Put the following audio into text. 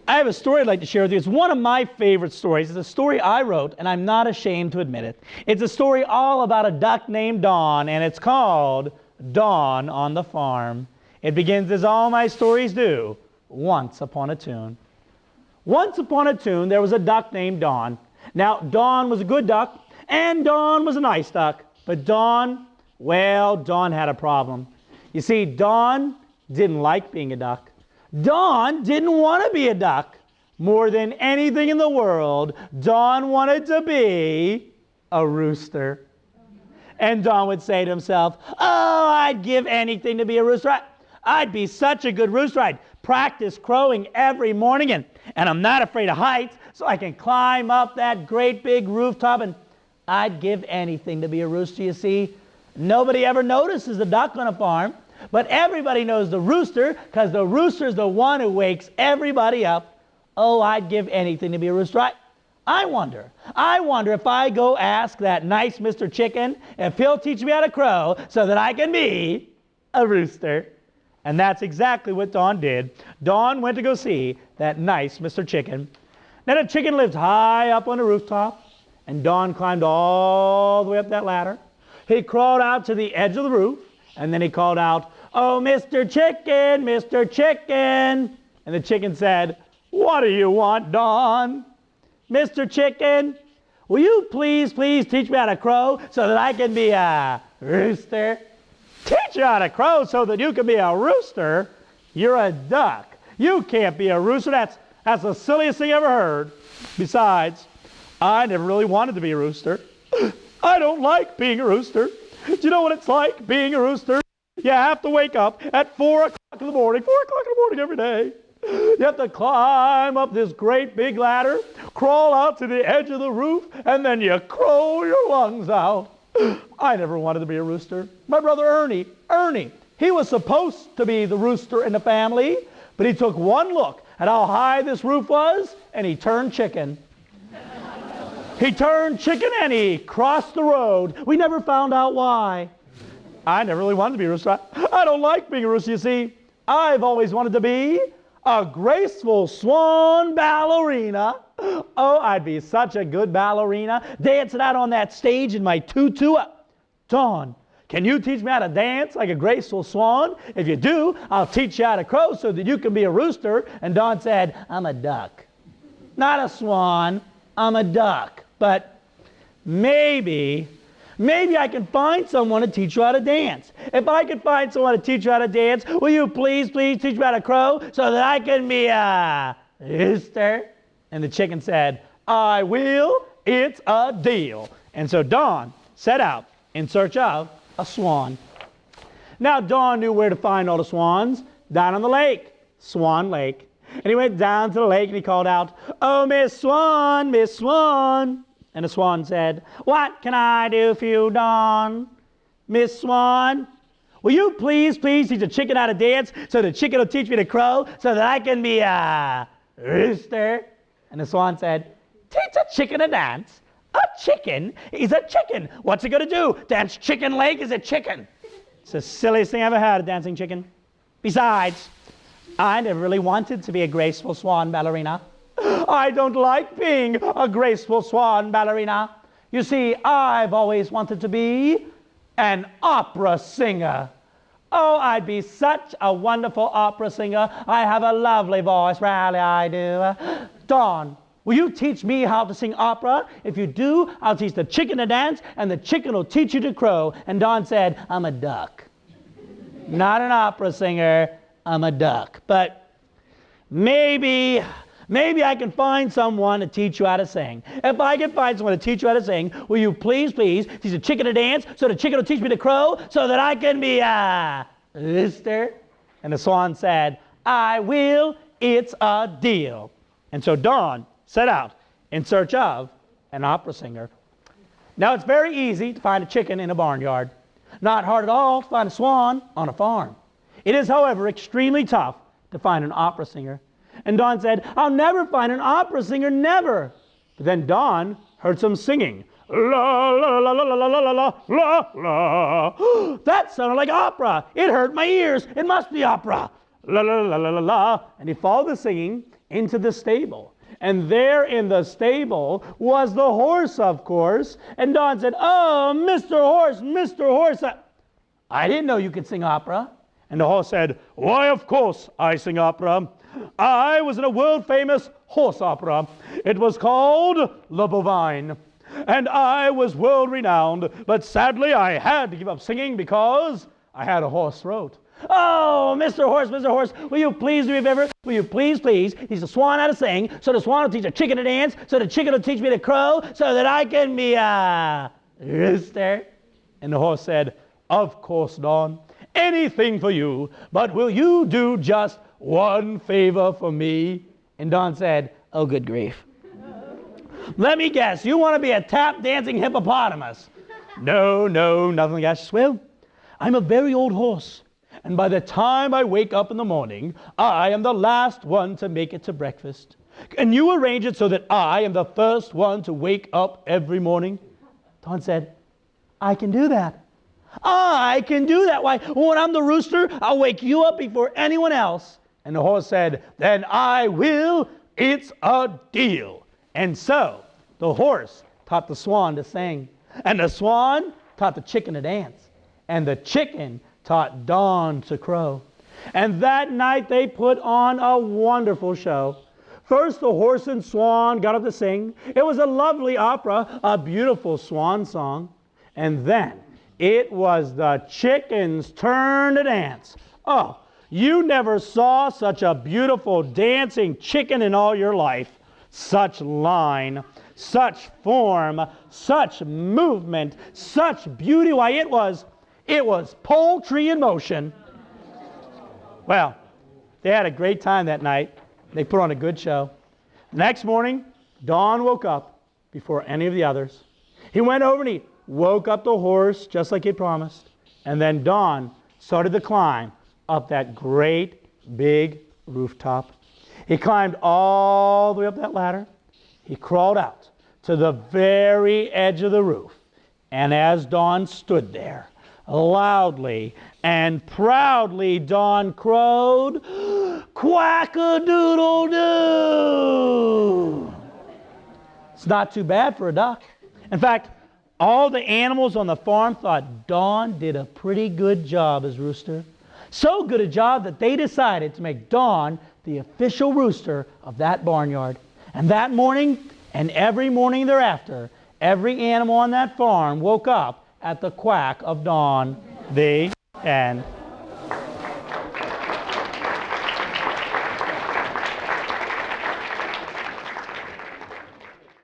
I have a story I'd like to share with you. It's one of my favorite stories. It's a story I wrote, and I'm not ashamed to admit it. It's a story all about a duck named Dawn, and it's called Dawn on the Farm. It begins as all my stories do, once upon a tune. Once upon a tune, there was a duck named Dawn. Now, Dawn was a good duck, and Dawn was a nice duck. But Dawn, well, Dawn had a problem. You see, Dawn didn't like being a duck. Dawn didn't want to be a duck. More than anything in the world, Dawn wanted to be a rooster. And Dawn would say to himself, oh, I'd give anything to be a rooster. I'd be such a good rooster. I'd practice crowing every morning, and I'm not afraid of heights, so I can climb up that great big rooftop, and I'd give anything to be a rooster. You see, nobody ever notices the duck on a farm. But everybody knows the rooster, because the rooster's the one who wakes everybody up. Oh, I'd give anything to be a rooster. I wonder if I go ask that nice Mr. Chicken if he'll teach me how to crow so that I can be a rooster. And that's exactly what Dawn did. Dawn went to go see that nice Mr. Chicken. Now the chicken lived high up on the rooftop, and Dawn climbed all the way up that ladder. He crawled out to the edge of the roof, and then he called out, oh, Mr. Chicken, Mr. Chicken. And the chicken said, what do you want, Dawn? Mr. Chicken, will you please teach me how to crow so that I can be a rooster? Teach you how to crow so that you can be a rooster? You're a duck. You can't be a rooster. That's the silliest thing I ever heard. Besides, I never really wanted to be a rooster. I don't like being a rooster. Do you know what it's like being a rooster? You have to wake up at 4 o'clock in the morning, 4 o'clock in the morning every day. You have to climb up this great big ladder, crawl out to the edge of the roof, and then you crow your lungs out. I never wanted to be a rooster. My brother Ernie, he was supposed to be the rooster in the family, but he took one look at how high this roof was, and he turned chicken. He turned chicken and he crossed the road. We never found out why. I never really wanted to be a rooster. I don't like being a rooster, you see. I've always wanted to be a graceful swan ballerina. Oh, I'd be such a good ballerina, dancing out on that stage in my tutu. Dawn, can you teach me how to dance like a graceful swan? If you do, I'll teach you how to crow so that you can be a rooster. And Dawn said, I'm a duck. Not a swan, I'm a duck. But maybe I can find someone to teach you how to dance. If I can find someone to teach you how to dance, will you please teach me how to crow so that I can be a rooster? And the chicken said, I will, it's a deal. And so Dawn set out in search of a swan. Now Dawn knew where to find all the swans, down on the lake, Swan Lake. And he went down to the lake and he called out, oh, Miss Swan, Miss Swan. And the swan said, what can I do for you, Dawn? Miss Swan, will you please teach the chicken how to dance so the chicken will teach me to crow so that I can be a rooster? And the swan said, teach a chicken to dance? A chicken is a chicken. What's it going to do? Dance chicken leg is a chicken. It's the silliest thing I ever had, a dancing chicken. Besides, I never really wanted to be a graceful swan ballerina. I don't like being a graceful swan ballerina. You see, I've always wanted to be an opera singer. Oh, I'd be such a wonderful opera singer. I have a lovely voice, really I do. Dawn, will you teach me how to sing opera? If you do, I'll teach the chicken to dance, and the chicken will teach you to crow. And Dawn said, I'm a duck. Not an opera singer, I'm a duck. But maybe I can find someone to teach you how to sing. If I can find someone to teach you how to sing, will you please teach the chicken to dance so the chicken will teach me to crow so that I can be a rooster? And the swan said, I will, it's a deal. And so Dawn set out in search of an opera singer. Now it's very easy to find a chicken in a barnyard. Not hard at all to find a swan on a farm. It is, however, extremely tough to find an opera singer. And Dawn said, I'll never find an opera singer, never. But then Dawn heard some singing. La, la, la, la, la, la, la, la, la, la. That sounded like opera. It hurt my ears. It must be opera. La, la, la, la, la, la. And he followed the singing. into the stable. And there in the stable was the horse, of course. And Don said, "Oh, Mr. Horse, I didn't know you could sing opera." And the horse said, "Why, of course I sing opera. I was in a world-famous horse opera. It was called Le Bovine. And I was world-renowned, but sadly I had to give up singing because I had a hoarse throat." "Oh, Mr. Horse, will you please do me a favor? Will you please teach the swan how to sing, so the swan will teach the chicken to dance, so the chicken will teach me to crow, so that I can be a rooster?" And the horse said, "Of course, Don, anything for you, but will you do just one favor for me?" And Don said, "Oh, good grief. Let me guess, you want to be a tap-dancing hippopotamus?" No, nothing like that. She says, "Well, I'm a very old horse. And by the time I wake up in the morning, I am the last one to make it to breakfast. Can you arrange it so that I am the first one to wake up every morning?" Don said, "I can do that. I can do that. Why, when I'm the rooster, I'll wake you up before anyone else." And the horse said, "Then I will. It's a deal." And so the horse taught the swan to sing, and the swan taught the chicken to dance, and the chicken taught Don to crow. And that night they put on a wonderful show. First the horse and swan got up to sing. It was a lovely opera, a beautiful swan song. And then it was the chicken's turn to dance. Oh, you never saw such a beautiful dancing chicken in all your life. Such line, such form, such movement, such beauty. Why, it was poultry in motion. Well, they had a great time that night. They put on a good show. The next morning, Don woke up before any of the others. He went over and he woke up the horse just like he promised. And then Don started to climb up that great big rooftop. He climbed all the way up that ladder. He crawled out to the very edge of the roof. And as Don stood there, loudly and proudly Don crowed, "Quack-a-doodle-doo!" It's not too bad for a duck. In fact, all the animals on the farm thought Don did a pretty good job as rooster. So good a job that they decided to make Don the official rooster of that barnyard. And that morning, and every morning thereafter, every animal on that farm woke up at the quack of dawn. The end.